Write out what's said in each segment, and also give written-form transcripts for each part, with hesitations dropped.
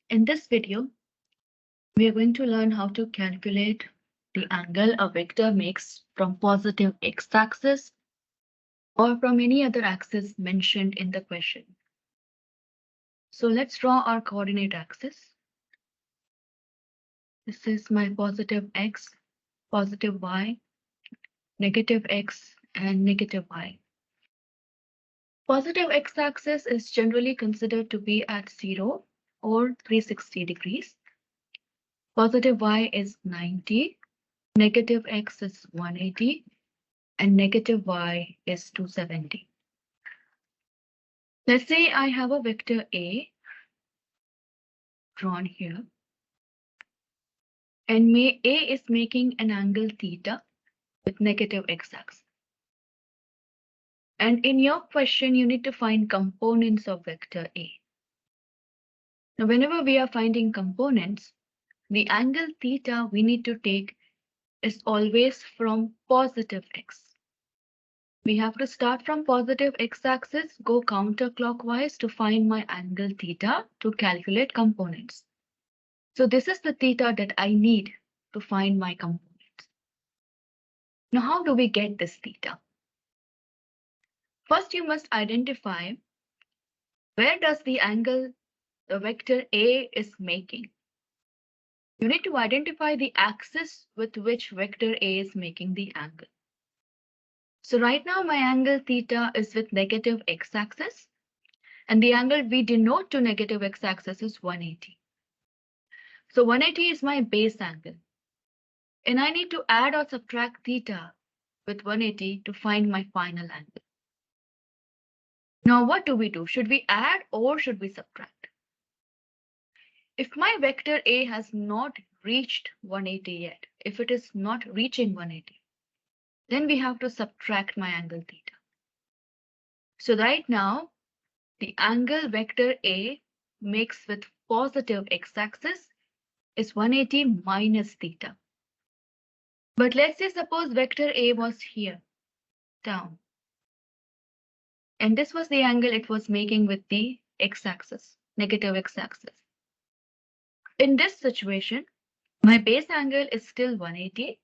In this video, we are going to learn how to calculate the angle a vector makes from positive x-axis or from any other axis mentioned in the question. So let's draw our coordinate axis. This is my positive x, positive y, negative x, and negative y. Positive x-axis is generally considered to be at 0 or 360 degrees. Positive y is 90, negative x is 180, and negative y is 270. Let's say I have a vector A drawn here, and A is making an angle theta with negative x-axis. And in your question, you need to find components of vector A. Now, whenever we are finding components, the angle theta we need to take is always from positive x. We have to start from positive x-axis, go counterclockwise to find my angle theta to calculate components. So this is the theta that I need to find my components. Now, how do we get this theta? First, you must identify where does the angle the vector A is making. You need to identify the axis with which vector A is making the angle. So right now my angle theta is with negative x-axis, and the angle we denote to negative x-axis is 180. So 180 is my base angle, and I need to add or subtract theta with 180 to find my final angle. Now what do we do? Should we add or should we subtract? If my vector A has not reached 180 yet, if it is not reaching 180, then we have to subtract my angle theta. So right now, the angle vector A makes with positive x-axis is 180 minus theta. But let's say suppose vector A was here, down. And this was the angle it was making with the x-axis, negative x-axis. In this situation, my base angle is still 180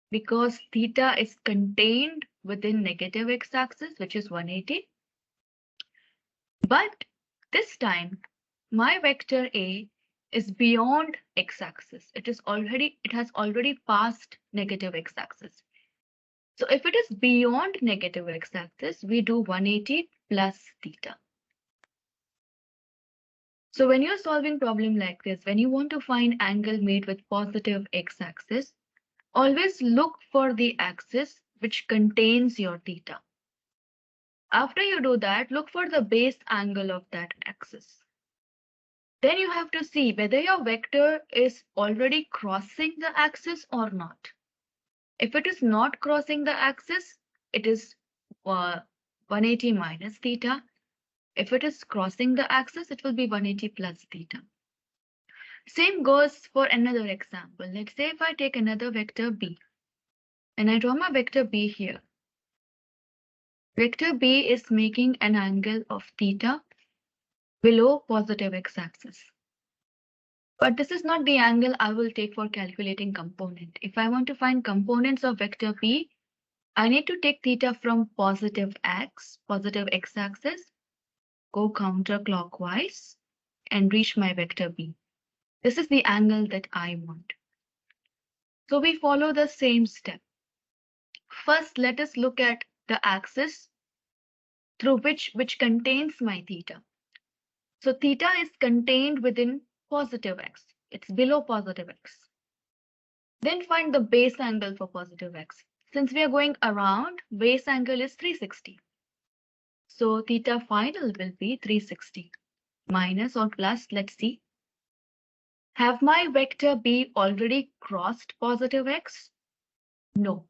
because theta is contained within negative x-axis, which is 180. But this time, my vector A is beyond x-axis. It has already passed negative x-axis. So if it is beyond negative x-axis, we do 180 plus theta. So when you're solving problem like this, when you want to find angle made with positive x-axis, always look for the axis which contains your theta. After you do that, look for the base angle of that axis. Then you have to see whether your vector is already crossing the axis or not. If it is not crossing the axis, it is 180 minus theta. If it is crossing the axis, it will be 180 plus theta. Same goes for another example. Let's say if I take another vector B, and I draw my vector B here. Vector B is making an angle of theta below positive x-axis. But this is not the angle I will take for calculating component. If I want to find components of vector B, I need to take theta from positive x-axis, go counterclockwise, and reach my vector B. This is the angle that I want. So we follow the same step. First, let us look at the axis through which contains my theta. So theta is contained within positive x. It's below positive x. Then find the base angle for positive x. Since we are going around, base angle is 360. So theta final will be 360 minus or plus, let's see. Have my vector B already crossed positive x? No.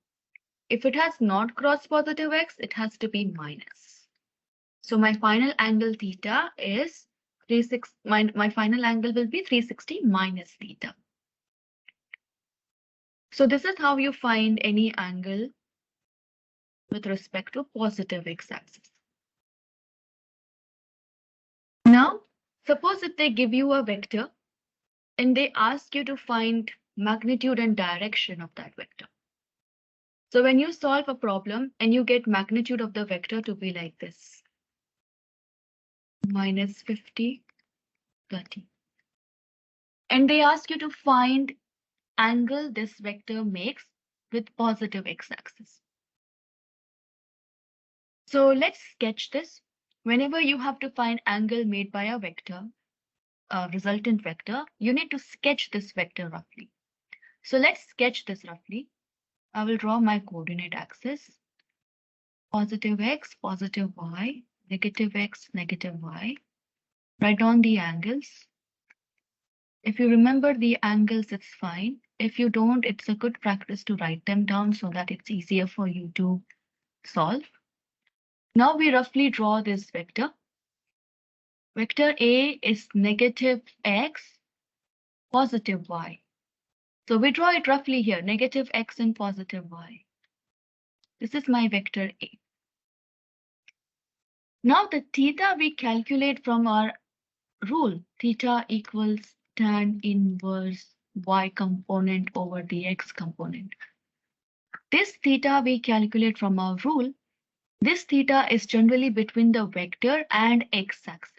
If it has not crossed positive x, it has to be minus. So my final angle theta is 360. My final angle will be 360 minus theta. So this is how you find any angle with respect to positive x-axis. Now, Suppose if they give you a vector and they ask you to find magnitude and direction of that vector. So when you solve a problem and you get magnitude of the vector to be like this, minus 50, 30. And they ask you to find angle this vector makes with positive x-axis. So let's sketch this. Whenever you have to find angle made by a vector, a resultant vector, you need to sketch this vector roughly. So let's sketch this roughly. I will draw my coordinate axis. Positive x, positive y, negative x, negative y. Write down the angles. If you remember the angles, it's fine. If you don't, it's a good practice to write them down so that it's easier for you to solve. Now we roughly draw this vector. Vector A is negative x, positive y. So we draw it roughly here, negative x and positive y. This is my vector A. Now the theta we calculate from our rule, theta equals tan inverse y component over the x component. This theta we calculate from our rule. This theta is generally between the vector and x-axis.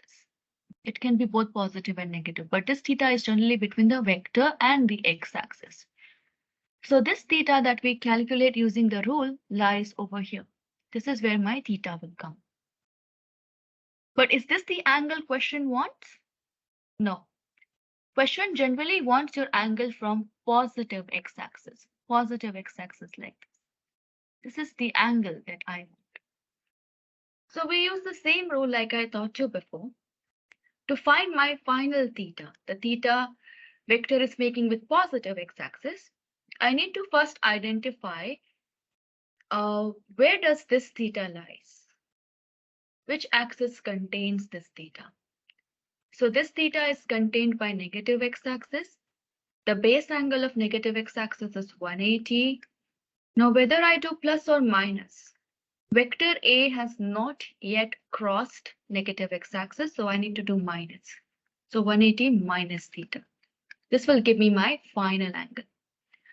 It can be both positive and negative, but this theta is generally between the vector and the x-axis. So this theta that we calculate using the rule lies over here. This is where my theta will come. But is this the angle question wants? No. Question generally wants your angle from positive x-axis. Positive x-axis like this. This is the angle that I want. So we use the same rule like I taught you before. To find my final theta, the theta vector is making with positive x-axis, I need to first identify where does this theta lies? Which axis contains this theta? So this theta is contained by negative x-axis. The base angle of negative x-axis is 180. Now whether I do plus or minus, vector A has not yet crossed negative x-axis, so I need to do minus. So 180 minus theta. This will give me my final angle.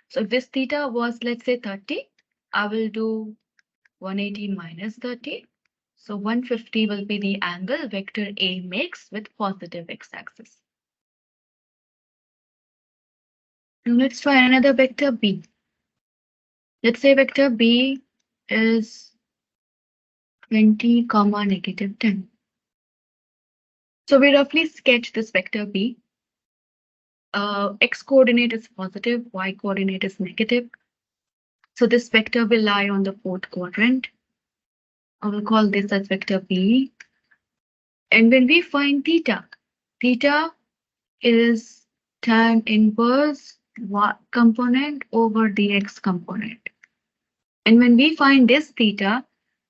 So if this theta was, let's say 30, I will do 180 minus 30. So 150 will be the angle vector A makes with positive x-axis. Now let's try another vector B. Let's say vector B is 20, negative 10. So we roughly sketch this vector B. X coordinate is positive, Y coordinate is negative. So this vector will lie on the fourth quadrant. I will call this as vector B. And when we find theta, theta is tan inverse Y component over the X component. And when we find this theta,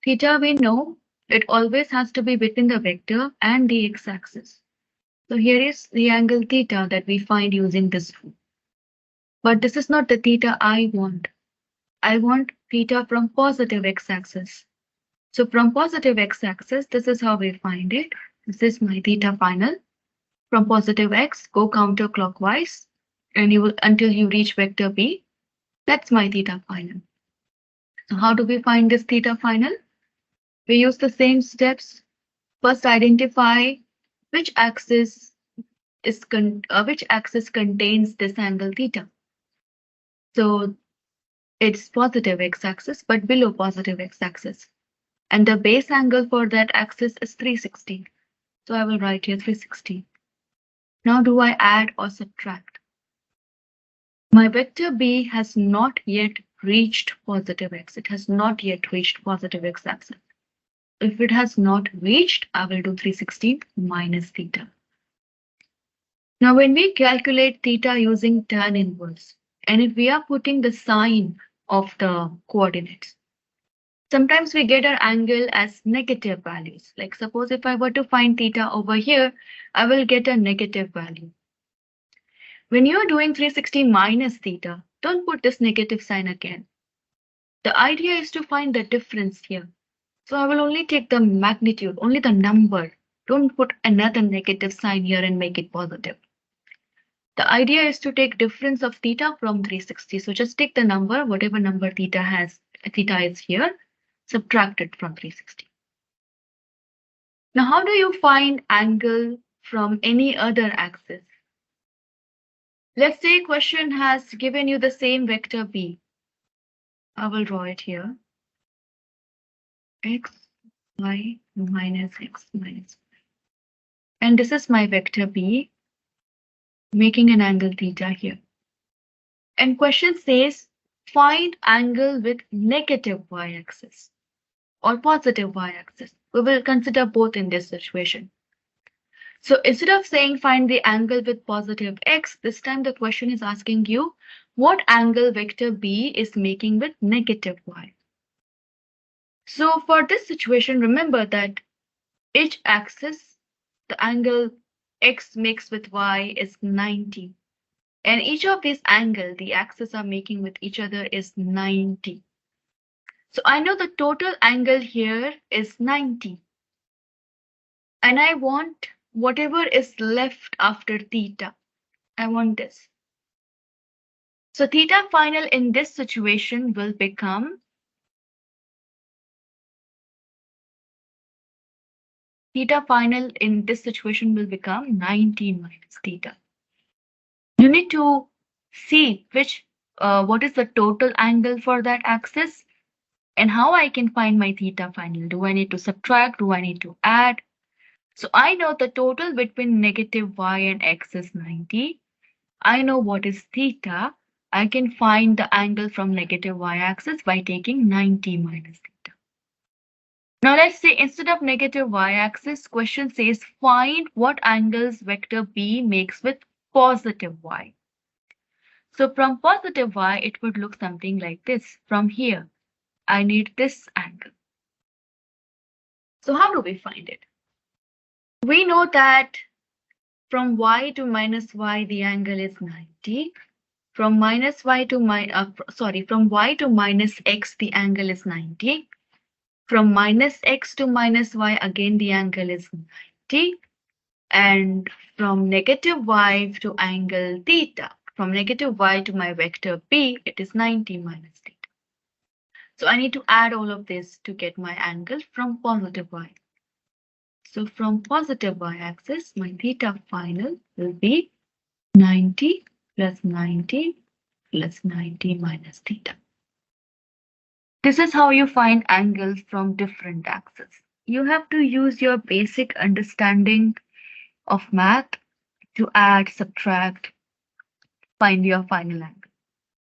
theta we know it always has to be between the vector and the x-axis. So here is the angle theta that we find using this rule. But this is not the theta I want. I want theta from positive x-axis. So from positive x-axis, this is how we find it. This is my theta final. From positive x, go counterclockwise, and you will until you reach vector B. That's my theta final. So how do we find this theta final? We use the same steps. First, identify which axis contains this angle theta. So it's positive x-axis, but below positive x-axis. And the base angle for that axis is 360. So I will write here 360. Now do I add or subtract? My vector B has not yet reached positive x. It has not yet reached positive x-axis. If it has not reached, I will do 360 minus theta. Now when we calculate theta using tan inverse, and if we are putting the sign of the coordinates, sometimes we get our angle as negative values. Like suppose if I were to find theta over here, I will get a negative value. When you're doing 360 minus theta, don't put this negative sign again. The idea is to find the difference here. So I will only take the magnitude, only the number Don't put another negative sign here and make it positive. The idea is to take difference of theta from 360. So just take the number, whatever number theta is here, subtract it from 360. Now, how do you find angle from any other axis? Let's say question has given you the same vector b. I will draw it here. X, y, minus x, minus y. And this is my vector b, making an angle theta here. And question says, find angle with negative y-axis or positive y-axis. We will consider both in this situation. So instead of saying find the angle with positive x, this time the question is asking you what angle vector b is making with negative y. So for this situation, remember that each axis, the angle x makes with y is 90. And each of these angles the axes are making with each other is 90. So I know the total angle here is 90. And I want whatever is left after theta. I want this. So theta final in this situation will become theta final in this situation will become 90 minus theta. You need to see what is the total angle for that axis and how I can find my theta final. Do I need to subtract? Do I need to add? So I know the total between negative y and x is 90. I know what is theta. I can find the angle from negative y-axis by taking 90 minus theta. Now let's say instead of negative y-axis, question says find what angles vector b makes with positive y. So from positive y, it would look something like this. From here, I need this angle. So how do we find it? We know that from y to minus y, the angle is 90. From minus y to from y to minus x, the angle is 90. From minus x to minus y, again the angle is 90. And from negative y to angle theta, from negative y to my vector b, it is 90 minus theta. So I need to add all of this to get my angle from positive y. So from positive y-axis, my theta final will be 90 plus 90 plus 90 minus theta. This is how you find angles from different axes. You have to use your basic understanding of math to add, subtract, find your final angle.